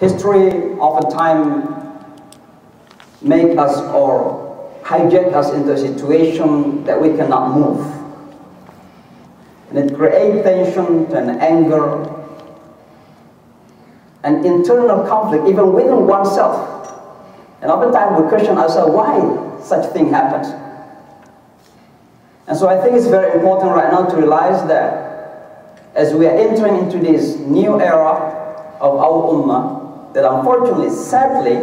History oftentimes make us or hijack us into a situation that we cannot move. And it creates tension and anger and internal conflict even within oneself. And oftentimes we question ourselves why such thing happens. And so I think it's very important right now to realize that as we are entering into this new era of our ummah, that unfortunately, sadly,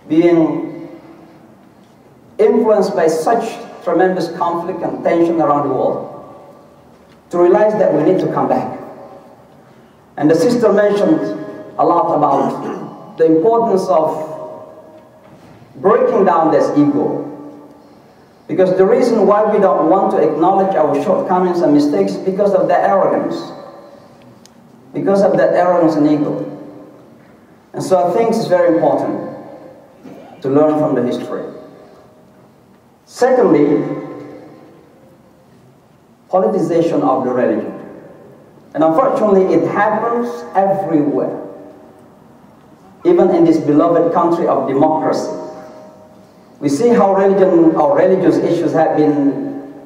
being influenced by such tremendous conflict and tension around the world, to realize that we need to come back. And the sister mentioned a lot about the importance of breaking down this ego. Because the reason why we don't want to acknowledge our shortcomings and mistakes is because of that arrogance. Because of that arrogance and ego. And so I think it's very important to learn from the history. Secondly, politicization of the religion. And unfortunately, it happens everywhere. Even in this beloved country of democracy. We see how religion or religious issues have been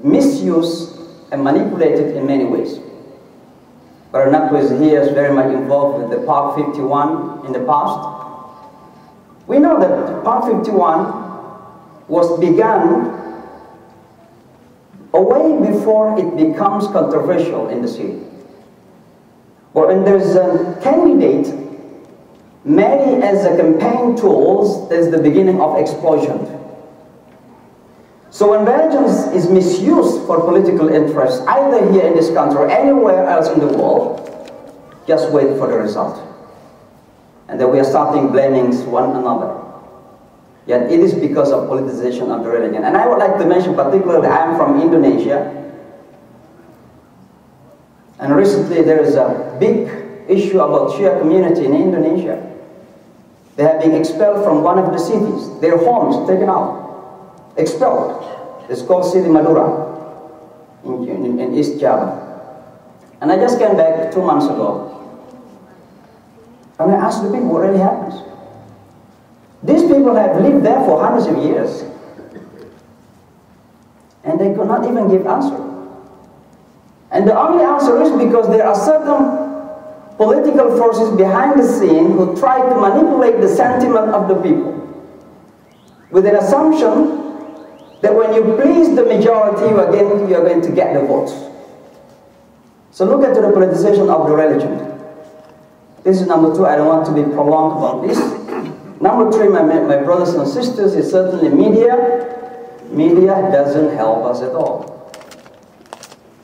misused and manipulated in many ways. Baranako is here, is very much involved with the Park 51 in the past. We know that Park 51 was begun way before it becomes controversial in the city. But when there's a candidate made as a campaign tools, there's the beginning of explosion. So when religion is misused for political interests, either here in this country or anywhere else in the world, just wait for the result. And then we are starting blaming one another. Yet it is because of politicization of the religion. And I would like to mention particularly, I am from Indonesia. And recently there is a big issue about Shia community in Indonesia. They have been expelled from one of the cities. Their homes taken out. Expelled. It's called City Madura in East Java. And I just came back 2 months ago. And I asked the people what really happens. These people have lived there for hundreds of years. And they could not even give answer. And the only answer is because there are certain political forces behind the scene who try to manipulate the sentiment of the people with an assumption that when you please the majority, you are going to get the votes. So look at the politicization of the religion. This is number 2. I don't want to be prolonged about this. Number 3, my brothers and sisters, is certainly media. Media doesn't help us at all.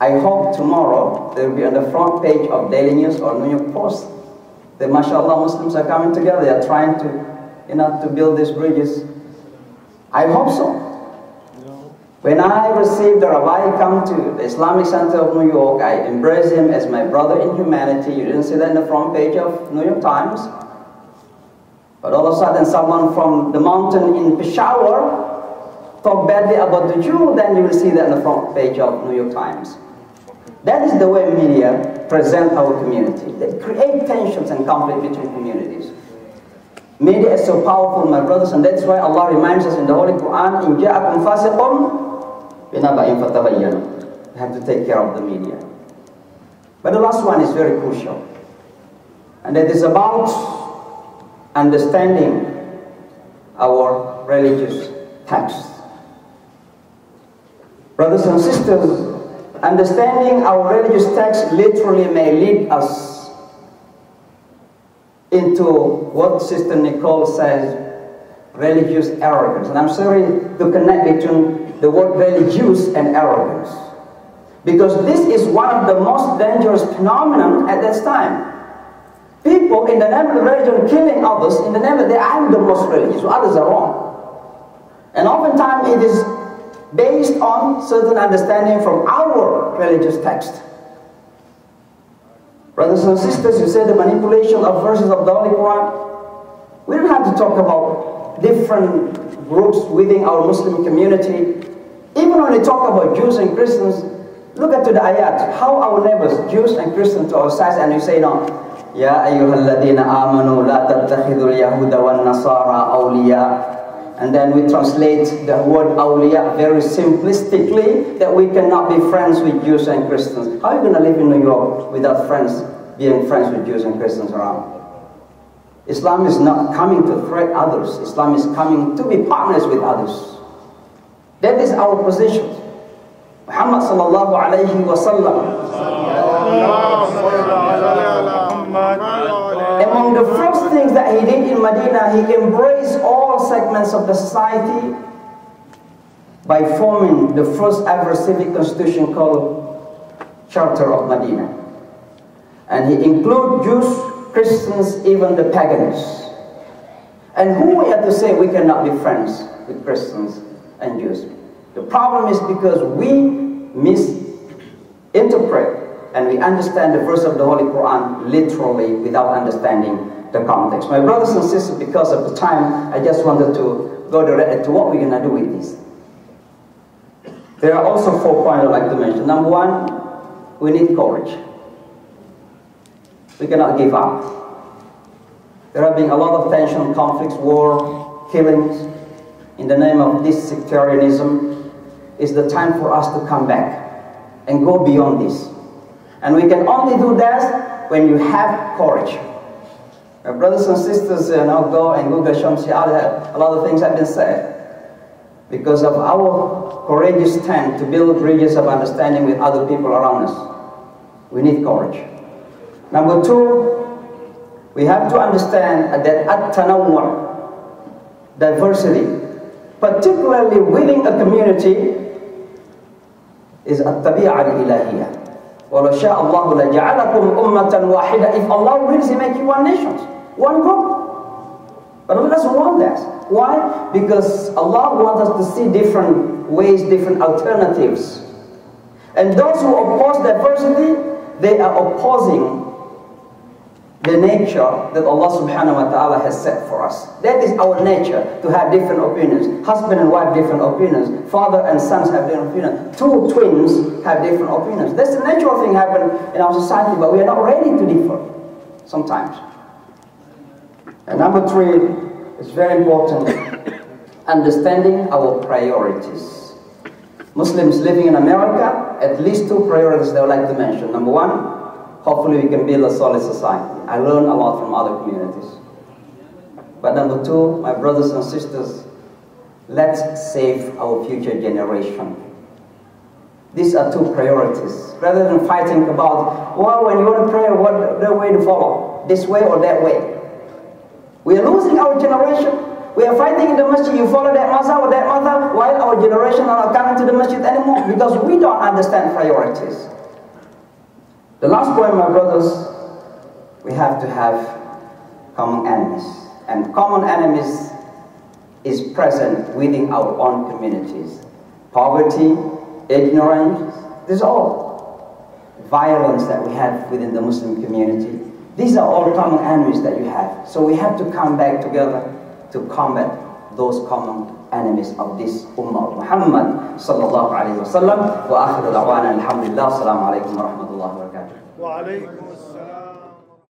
I hope tomorrow they will be on the front page of Daily News or New York Post. The mashallah Muslims are coming together. They are trying to build these bridges. I hope so. When I received the rabbi come to the Islamic Center of New York, I embraced him as my brother in humanity. You didn't see that in the front page of New York Times. But all of a sudden someone from the mountain in Peshawar talk badly about the Jew, then you will see that in the front page of New York Times. That is the way media present our community. They create tensions and conflict between communities. Media is so powerful, my brothers, and that's why Allah reminds us in the Holy Quran, إِن جَاءَكُمْ فَاسِقٌ بِنَبَإٍ فَتَبَيَّنُوا. We have to take care of the media. But the last one is very crucial. And that is about understanding our religious texts. Brothers and sisters, understanding our religious text literally may lead us into what Sister Nicole says, religious arrogance. And I'm sorry to connect between the word religious and arrogance. Because this is one of the most dangerous phenomena at this time. People in the name of the religion killing others in the name of I'm the most religious, so others are wrong. And oftentimes it is based on certain understanding from our religious text. Brothers and sisters, you say the manipulation of verses of the Holy Quran. We don't have to talk about different groups within our Muslim community. Even when we talk about Jews and Christians, look at the ayat, how our neighbors, Jews and Christians to our sides, and you say, no, Ya ayyuhalladhina amanu la tattakhidul yahuda wan nasara awliya. And then we translate the word awliya very simplistically, that we cannot be friends with Jews and Christians. How are you going to live in New York without being friends with Jews and Christians around? Islam is not coming to threat others. Islam is coming to be partners with others. That is our position. Muhammad sallallahu alayhi wa sallam, among the first things that he did in Medina, he embraced all segments of the society by forming the first ever civic constitution called Charter of Medina. And he included Jews, Christians, even the pagans. And who we have to say we cannot be friends with Christians and Jews? The problem is because we misinterpret and we understand the verse of the Holy Quran literally without understanding the context. My brothers and sisters, because of the time, I just wanted to go directly to what we're going to do with this. There are also 4 points I'd like to mention. Number 1, we need courage. We cannot give up. There have been a lot of tension, conflicts, war, killings. In the name of this sectarianism, it's the time for us to come back and go beyond this. And we can only do that when you have courage. My brothers and sisters, go and Google Shamsi. A lot of things have been said. Because of our courageous stand to build bridges of understanding with other people around us, we need courage. Number 2, we have to understand that at-tanawwu', diversity, particularly within a community, is at-tabi'a al-ilahiyah. وَلَوْ شَاءَ اللَّهُ لَجَعَلَكُمْ أُمَّةً وَاحِدَةً. If Allah wills, He make you one nation, one group. But Allah doesn't want that. Why? Because Allah wants us to see different ways, different alternatives. And those who oppose diversity, they are opposing the nature that Allah subhanahu wa ta'ala has set for us. That is our nature, to have different opinions. Husband and wife, different opinions. Father and sons have different opinions. 2 twins have different opinions. That's the natural thing happen in our society, but we are not ready to differ sometimes. And number 3, it's very important, understanding our priorities. Muslims living in America, at least 2 priorities they would like to mention. Number 1, hopefully we can build a solid society. I learn a lot from other communities. But number 2, my brothers and sisters, let's save our future generation. These are 2 priorities. Rather than fighting about, well, when you want to pray, what the way to follow? This way or that way? We are losing our generation. We are fighting in the masjid, you follow that mazhab or that mazhab, while our generation are not coming to the masjid anymore because we don't understand priorities. The last point, my brothers, we have to have common enemies. And common enemies is present within our own communities. Poverty, ignorance, these are all violence that we have within the Muslim community. These are all common enemies that you have. So we have to come back together to combat those common enemies of this Ummah of Muhammad sallallahu alayhi wa sallam. Wa akhiru da'wana alhamdulillah. Assalamu alaikum wa rahmatullahi wa barakatuh. Wa alaikum assalam.